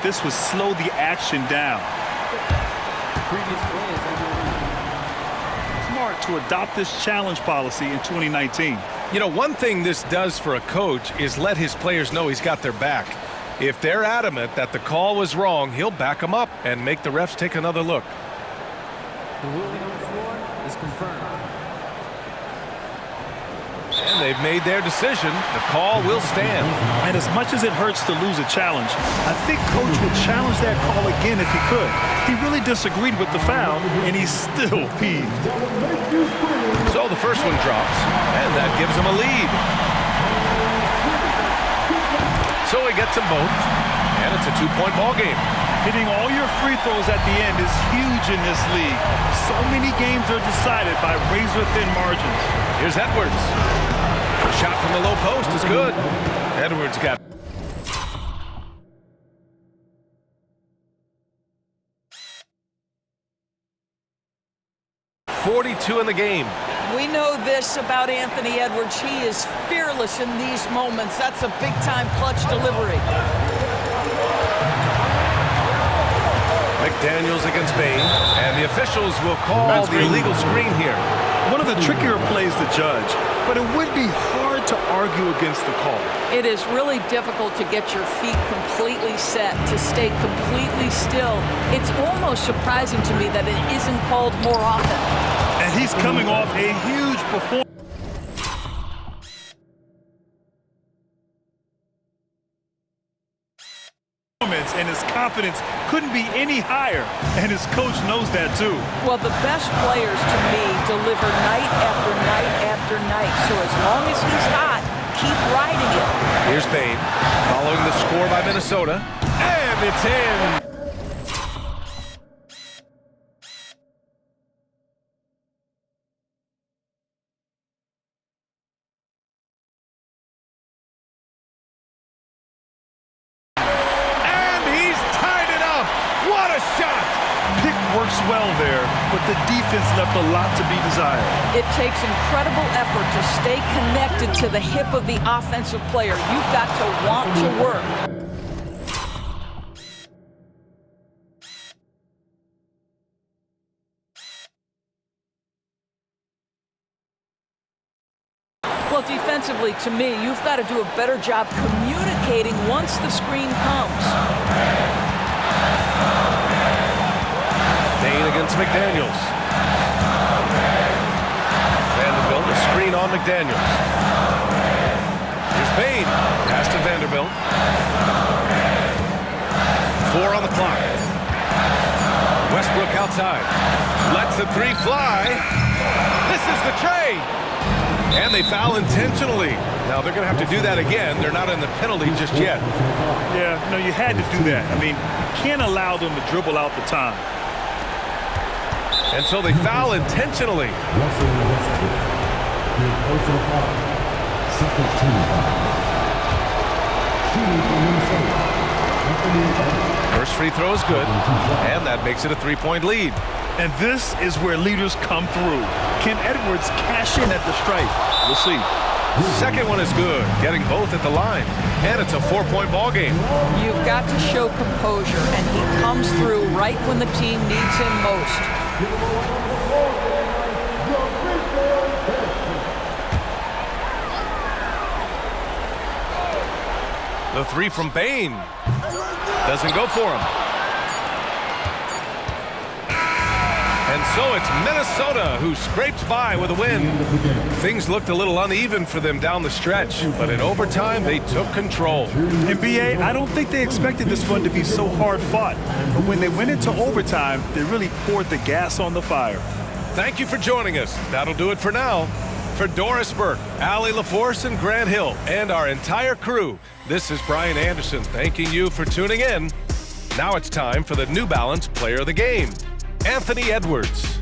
that this would slow the action down. Smart to adopt this challenge policy in 2019. You know, one thing this does for a coach is let his players know he's got their back. If they're adamant that the call was wrong, he'll back them up and make the refs take another look. The ruling on the floor is confirmed. And they've made their decision. The call will stand. And as much as it hurts to lose a challenge, I think Coach would challenge that call again if he could. He really disagreed with the foul, and he's still peeved. So the first one drops, and that gives him a lead. So he gets them both, and it's a two-point ball game. Hitting all your free throws at the end is huge in this league. So many games are decided by razor-thin margins. Here's Edwards. The shot from the low post is good. Edwards got 42 in the game. We know this about Anthony Edwards. He is fearless in these moments. That's a big-time clutch delivery. McDaniels against Bain, and the officials will call the illegal screen here. One of the trickier plays to judge, but it would be hard to argue against the call. It is really difficult to get your feet completely set, to stay completely still. It's almost surprising to me that it isn't called more often. And he's coming off a huge performance. And his confidence couldn't be any higher, and his coach knows that too. Well, the best players to me deliver night after night after night. So as long as he's hot, keep riding it. Here's Bain following the score by Minnesota, and it's in. Works well there, but the defense left a lot to be desired. It takes incredible effort to stay connected to the hip of the offensive player. You've got to want to work. Well, defensively, to me, you've got to do a better job communicating once the screen comes. Bain against McDaniels. Vanderbilt, a screen on McDaniels. Here's Bain. Pass to Vanderbilt. 4 on the clock. Westbrook outside. Lets the three fly. This is the tray. And they foul intentionally. Now they're going to have to do that again. They're not in the penalty just yet. Yeah, no, you had to do that. I mean, you can't allow them to dribble out the time. And so they foul intentionally. First free throw is good, and that makes it a 3-point lead. And this is where leaders come through. Can Edwards cash in at the stripe? We'll see. Second one is good, getting both at the line. And it's a 4-point ball game. You've got to show composure, and he comes through right when the team needs him most. The three from Bain doesn't go for him. And so it's Minnesota who scrapes by with a win. Things looked a little uneven for them down the stretch, but in overtime they took control. NBA, I don't think they expected this one to be so hard fought, but when they went into overtime, they really poured the gas on the fire. Thank you for joining us. That'll do it for now. For Doris Burke, Allie LaForce, and Grant Hill, and our entire crew, this is Brian Anderson thanking you for tuning in. Now it's time for the New Balance Player of the Game, Anthony Edwards.